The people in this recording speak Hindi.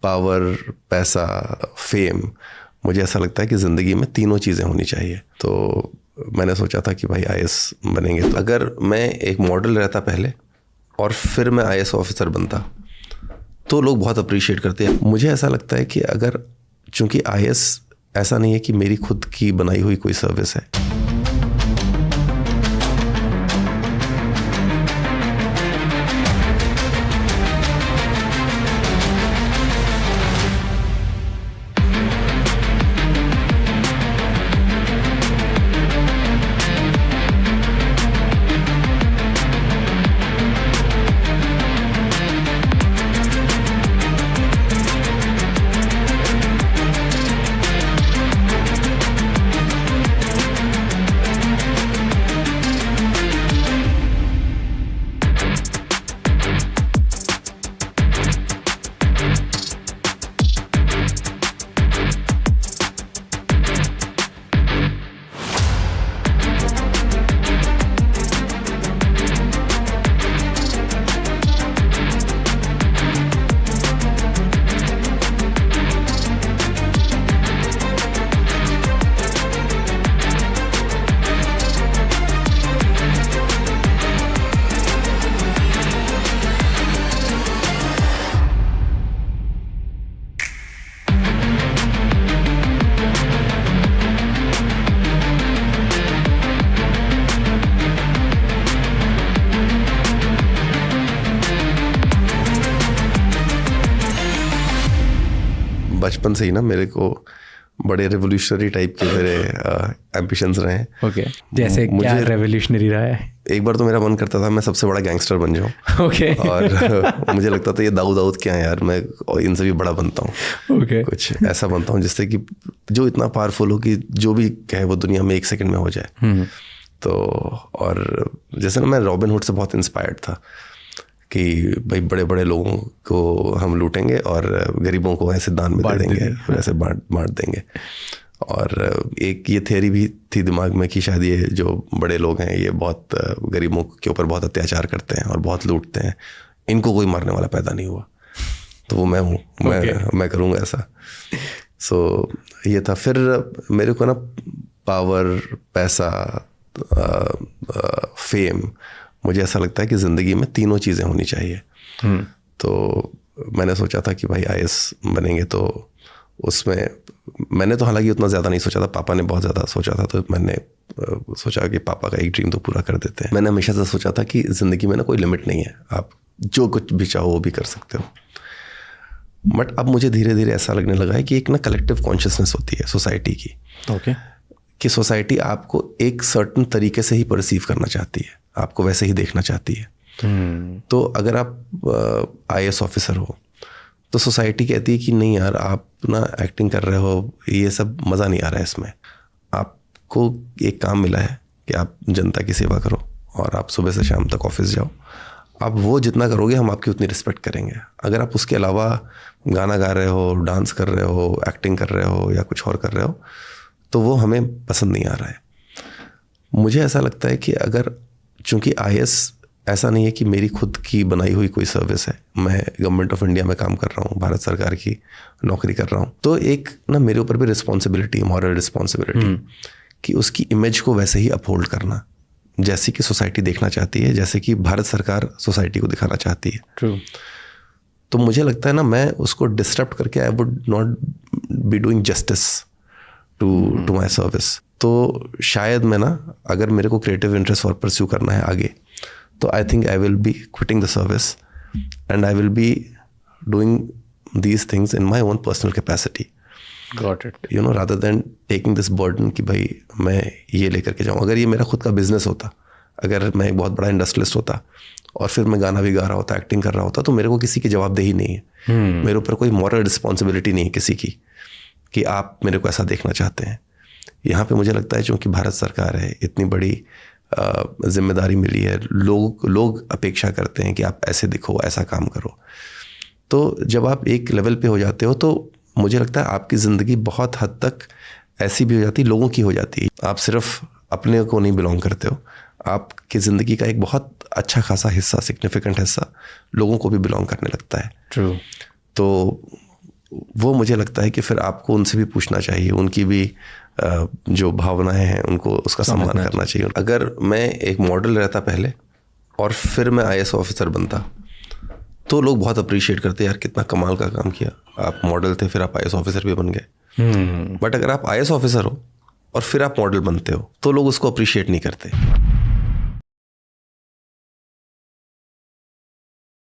पावर, पैसा, फेम, मुझे ऐसा लगता है कि ज़िंदगी में तीनों चीज़ें होनी चाहिए। तो मैंने सोचा था कि भाई IAS बनेंगे, तो अगर मैं एक मॉडल रहता पहले और फिर मैं IAS ऑफिसर बनता तो लोग बहुत अप्रिशिएट करते हैं। मुझे ऐसा लगता है कि अगर, चूंकि IAS ऐसा नहीं है कि मेरी खुद की बनाई हुई कोई सर्विस है, बचपन से ही ना मेरे को बड़े रेवोल्यूशनरी टाइप के मेरे एम्बिशंस रहे हैं। ओके, जैसे क्या रेवोल्यूशनरी रहा है? एक बार तो मेरा मन करता था मैं सबसे बड़ा गैंगस्टर बन जाऊं। ओके। और मुझे लगता था ये दाऊद क्या है यार, मैं इनसे भी बड़ा बनता हूँ। ओके। कुछ ऐसा बनता हूँ जिससे कि जो इतना पावरफुल हो कि जो भी कहे वो दुनिया में 1 सेकंड में हो जाए। तो और जैसे ना मैं रॉबिन हुड से बहुत इंस्पायर्ड था कि भाई बड़े बड़े लोगों को हम लूटेंगे और गरीबों को ऐसे दान में दे देंगे, वैसे बांट देंगे। और एक ये थियरी भी थी दिमाग में कि शायद ये जो बड़े लोग हैं ये बहुत गरीबों के ऊपर बहुत अत्याचार करते हैं और बहुत लूटते हैं, इनको कोई मारने वाला पैदा नहीं हुआ, तो वो मैं हूँ, मैं करूँगा ऐसा। सो ये था। फिर मेरे को ना पावर, पैसा, फेम, मुझे ऐसा लगता है कि ज़िंदगी में तीनों चीज़ें होनी चाहिए। तो मैंने सोचा था कि भाई IAS बनेंगे, तो उसमें मैंने तो हालांकि उतना ज़्यादा नहीं सोचा था, पापा ने बहुत ज़्यादा सोचा था, तो मैंने सोचा कि पापा का एक ड्रीम तो पूरा कर देते हैं। मैंने हमेशा से सोचा था कि ज़िंदगी में ना कोई लिमिट नहीं है, आप जो कुछ भी चाहो वो भी कर सकते हो। बट अब मुझे धीरे धीरे ऐसा लगने लगा है कि एक ना कलेक्टिव कॉन्शियसनेस होती है सोसाइटी की। ओके। कि सोसाइटी आपको एक सर्टन तरीके से ही परसीव करना चाहती है, आपको वैसे ही देखना चाहती है। तो अगर आप IAS ऑफिसर हो तो सोसाइटी कहती है कि नहीं यार, आप ना एक्टिंग कर रहे हो, ये सब मज़ा नहीं आ रहा है इसमें। आपको एक काम मिला है कि आप जनता की सेवा करो और आप सुबह से शाम तक ऑफिस जाओ। आप वो जितना करोगे हम आपकी उतनी रिस्पेक्ट करेंगे। अगर आप उसके अलावा गाना गा रहे हो, डांस कर रहे हो, एक्टिंग कर रहे हो या कुछ और कर रहे हो तो वो हमें पसंद नहीं आ रहा है। मुझे ऐसा लगता है कि अगर, चूंकि IAS ऐसा नहीं है कि मेरी खुद की बनाई हुई कोई सर्विस है, मैं गवर्नमेंट ऑफ इंडिया में काम कर रहा हूँ, भारत सरकार की नौकरी कर रहा हूँ, तो एक ना मेरे ऊपर भी रिस्पॉन्सिबिलिटी, मॉरल रिस्पॉन्सिबिलिटी कि उसकी इमेज को वैसे ही अपहोल्ड करना जैसी कि सोसाइटी देखना चाहती है, जैसे कि भारत सरकार सोसाइटी को दिखाना चाहती है। ट्रू। तो मुझे लगता है ना मैं उसको डिस्टर्ब करके I would not be doing justice to my service. तो शायद मैं ना, अगर मेरे को क्रिएटिव इंटरेस्ट और परस्यू करना है आगे, तो I think I will be quitting the service and I will be doing these things in my own personal capacity. Got it. You know, rather than taking this burden कि भाई मैं ये लेकर के जाऊँ। अगर ये मेरा खुद का बिजनेस होता, अगर मैं एक बहुत बड़ा इंडस्ट्रियलिस्ट होता और फिर मैं गाना भी गा रहा होता, एक्टिंग कर रहा होता, तो मेरे को किसी की जवाबदेही नहीं है। मेरे ऊपर कोई मॉरल रिस्पॉन्सिबिलिटी नहीं है किसी की कि आप मेरे को ऐसा देखना चाहते हैं। यहाँ पे मुझे लगता है चूँकि भारत सरकार है, इतनी बड़ी जिम्मेदारी मिली है, लोग अपेक्षा करते हैं कि आप ऐसे दिखो, ऐसा काम करो। तो जब आप एक लेवल पे हो जाते हो तो मुझे लगता है आपकी ज़िंदगी बहुत हद तक ऐसी भी हो जाती है, लोगों की हो जाती है। आप सिर्फ अपने को नहीं बिलोंग करते हो, आपकी ज़िंदगी का एक बहुत अच्छा खासा हिस्सा, सिग्निफिकेंट हिस्सा लोगों को भी बिलोंग करने लगता है। ट्रू। तो वो मुझे लगता है कि फिर आपको उनसे भी पूछना चाहिए, उनकी भी जो भावनाएं हैं उनको उसका सम्मान करना चाहिए। अगर मैं एक मॉडल रहता पहले और फिर मैं IAS ऑफिसर बनता तो लोग बहुत अप्रिशिएट करते, यार कितना कमाल का काम किया, आप मॉडल थे फिर आप IAS ऑफिसर भी बन गए। बट अगर आप IAS ऑफिसर हो और फिर आप मॉडल बनते हो तो लोग उसको अप्रिशिएट नहीं करते।